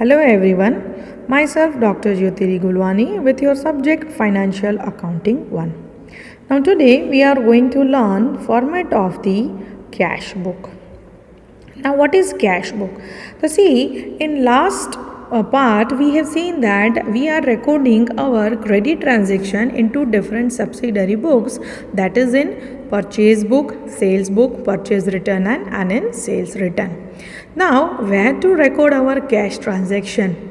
Hello everyone, myself Dr. Jyotiri Gulwani with your subject Financial Accounting 1. Now today we are going to learn format of the cash book. Now what is cash book? So see, in last part we have seen that we are recording our credit transaction into different subsidiary books, that is in purchase book, sales book, purchase return and in sales return. Now where to record our cash transaction?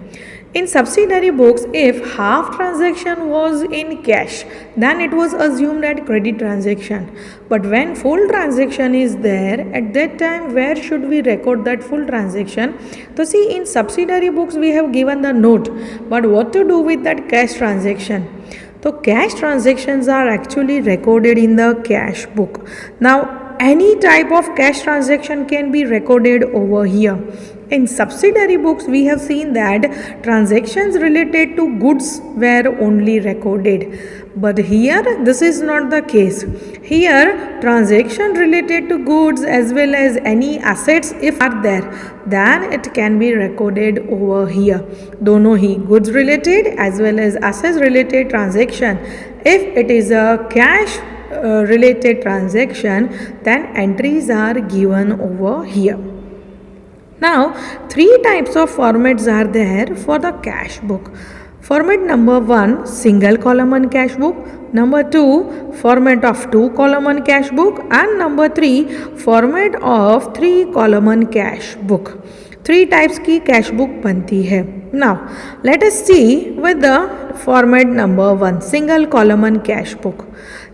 In subsidiary books, if half transaction was in cash, then it was assumed at credit transaction. But when full transaction is there, at that time, where should we record that full transaction? So see, in subsidiary books, we have given the note. But what to do with that cash transaction? So cash transactions are actually recorded in the cash book. Now, any type of cash transaction can be recorded over here. In subsidiary books, we have seen that transactions related to goods were only recorded. But here, this is not the case. Here, transaction related to goods as well as any assets if are there, then it can be recorded over here. Dono hi goods related as well as assets related transaction. If it is a cash related transaction, then entries are given over here. Now, three types of formats are there for the cash book. Format number 1, single column on cash book. Number 2, format of 2 column on cash book. And number 3, format of 3 column on cash book. Three types की cash book बनती है. Now, let us see with the format number 1, single column on cash book.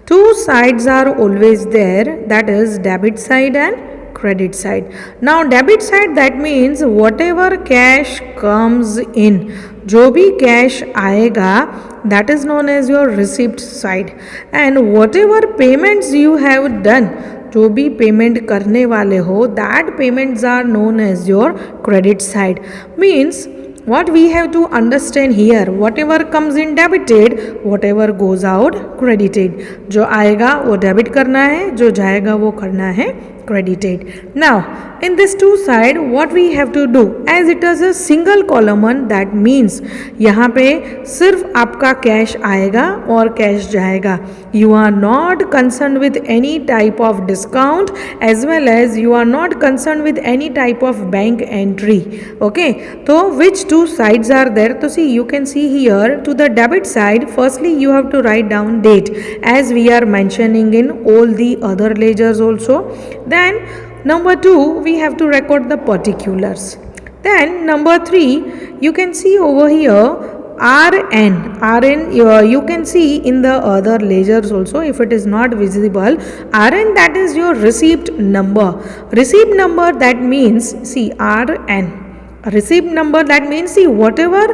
Two sides are always there, that is debit side and credit side. Now debit side, that means whatever cash comes in, जो भी cash आएगा, that is known as your receipt side. And whatever payments you have done, जो भी payment करने वाले हो, that payments are known as your credit side. Means what we have to understand here, whatever comes in debited, whatever goes out credited. जो आएगा वो debit करना है, जो जाएगा वो करना है credited. Now, in this two side, what we have to do, as it is a single column, that means यहाँ पे सिर्फ आपका कैश आएगा और कैश जाएगा. You are not concerned with any type of discount as well as you are not concerned with any type of bank entry. Okay, so which two sides are there? So see, you can see here to the debit side, firstly you have to write down date as we are mentioning in all the other ledgers also. Then number 2, we have to record the particulars. Then number 3, you can see over here RN, you can see in the other ledgers also. If it is not visible, RN, that is your receipt number. Receipt number, that means, see, RN. Receipt number, that means, see, whatever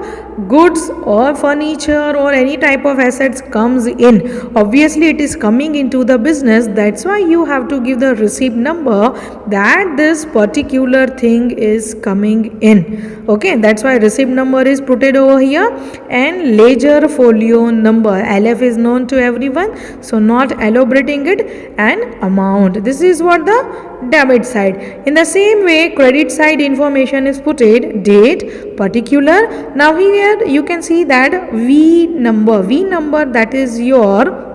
goods or furniture or any type of assets comes in, obviously it is coming into the business, that's why you have to give the receipt number that this particular thing is coming in. Okay, that's why receipt number is put it over here. And ledger folio number, LF is known to everyone, so not elaborating it. And amount, this is what the debit side. In the same way, credit side information is put it, date, particular. Now here you can see that V number, that is your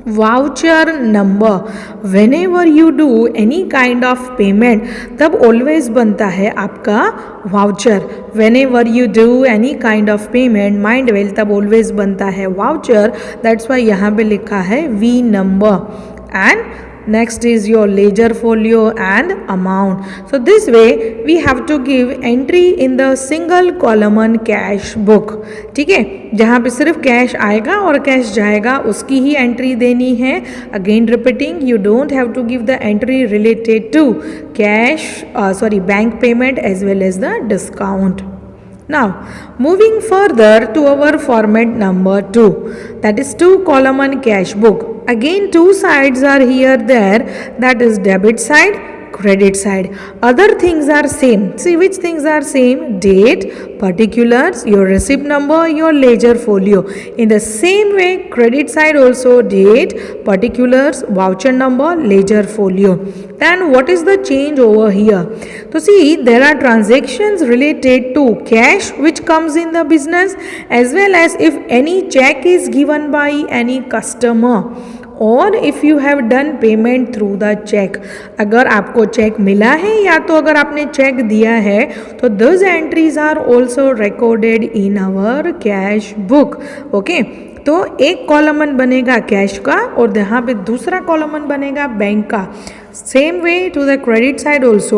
voucher number. Whenever you do any kind of payment, तब always बनता है आपका voucher. Whenever you do any kind of payment, mind well, तब always बनता है voucher. That's why यहाँ पे लिखा है V number. And next is your ledger folio and amount. So this way we have to give entry in the single column on cash book. ठीक है, जहाँ पे सिर्फ कैश आएगा और कैश जाएगा उसकी ही एंट्री देनी है. Again repeating, you don't have to give the entry related to cash, bank payment as well as the discount. Now, moving further to our format number 2, that is 2 column on cash book. Again, two sides are here there, that is debit side credit side. Other things are same. See which things are same? Date, particulars, your receipt number, your ledger folio. In the same way, credit side also date, particulars, voucher number, ledger folio. Then what is the change over here? So see, there are transactions related to cash which comes in the business, as well as if any check is given by any customer, और if you have done payment through the cheque. अगर आपको check मिला है या तो अगर आपने check दिया है तो those entries are also recorded in our cash book. Okay, तो एक कॉलमन बनेगा कैश का और यहाँ पे दूसरा कॉलमन बनेगा बैंक का. Same way to the credit side also,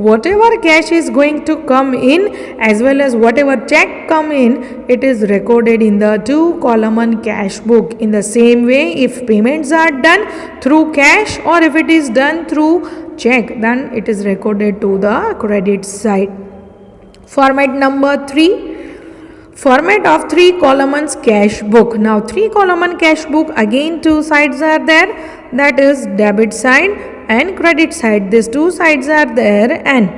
whatever cash is going to come in as well as whatever check come in, it is recorded in the two column cash book. In the same way, if payments are done through cash or if it is done through check, then it is recorded to the credit side. Format number 3. Format of 3 columns cash book. Now 3 column cash book, again 2 sides are there, that is debit side and credit side. These 2 sides are there, and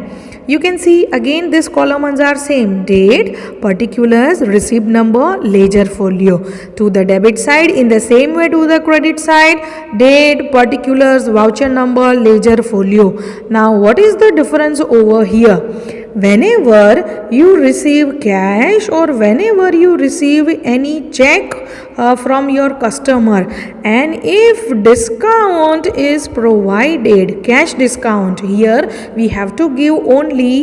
you can see again these columns are same: date, particulars, receipt number, ledger folio. To the debit side, in the same way to the credit side, date, particulars, voucher number, ledger folio. Now what is the difference over here? Whenever you receive cash or whenever you receive any check from your customer, and if discount is provided, cash discount, here we have to give only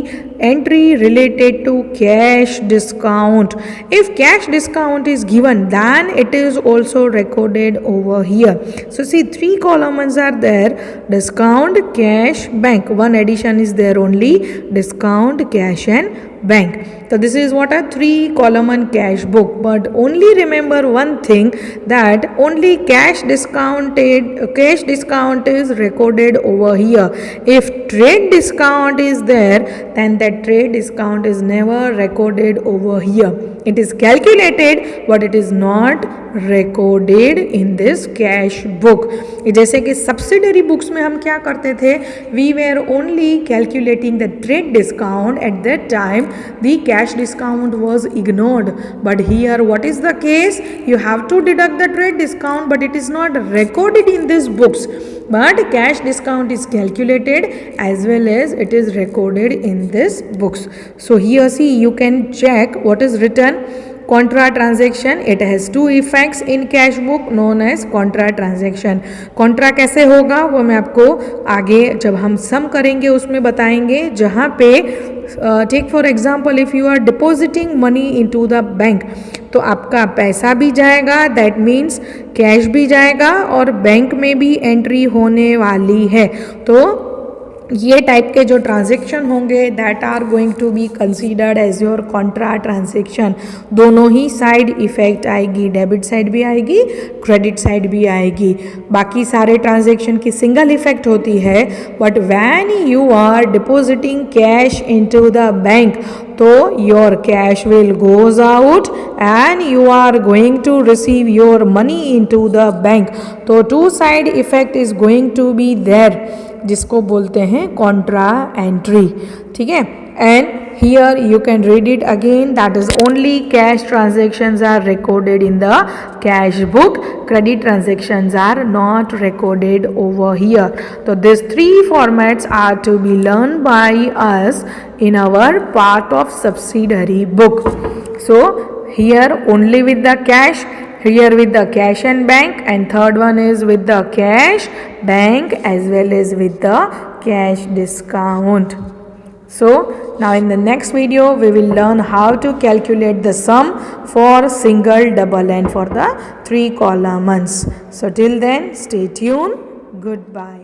entry related to cash discount. If cash discount is given, then it is also recorded over here. So see, 3 columns are there: discount, cash, bank. One addition is there only: discount, cash and bank. So this is what a 3 column cash book. But only remember one thing, that only cash discount is recorded over here. If trade discount is there, then that trade discount is never recorded over here. It is calculated but it is not recorded in this cash book. जैसे कि subsidiary books में हम क्या करते थे, we were only calculating the trade discount. At that time the cash discount was ignored, but here what is the case? You have to deduct the trade discount, but it is not recorded in these books. But cash discount is calculated as well as it is recorded in this books. So here see, you can check what is written: contra transaction. It has 2 effects in cash book known as contra transaction. contra कैसे होगा वो मैं आपको आगे जब हम सम करेंगे उसमें बताएंगे. जहाँ पे take for example, if you are depositing money into the bank, तो आपका पैसा भी जाएगा, दैट मीन्स कैश भी जाएगा और बैंक में भी एंट्री होने वाली है. तो ये टाइप के जो ट्रांजेक्शन होंगे that are going to be considered as your contra transaction. दोनों ही साइड इफेक्ट आएगी, डेबिट साइड भी आएगी, क्रेडिट साइड भी आएगी. बाकी सारे ट्रांजेक्शन की सिंगल इफेक्ट होती है, but when you are depositing cash into the bank, तो your cash will goes out and you are going to receive your money into the bank. तो 2 side effect is going to be there, जिसको बोलते हैं contra entry. ठीक है, and here you can read it again, that is only cash transactions are recorded in the cash book, credit transactions are not recorded over here. तो this 3 formats are to be learn by us in our part of subsidiary book. So here only with the cash, here with the cash and bank, and third one is with the cash, bank as well as with the cash discount. So now in the next video we will learn how to calculate the sum for single, double and for the 3 columns. So till then, stay tuned. Goodbye.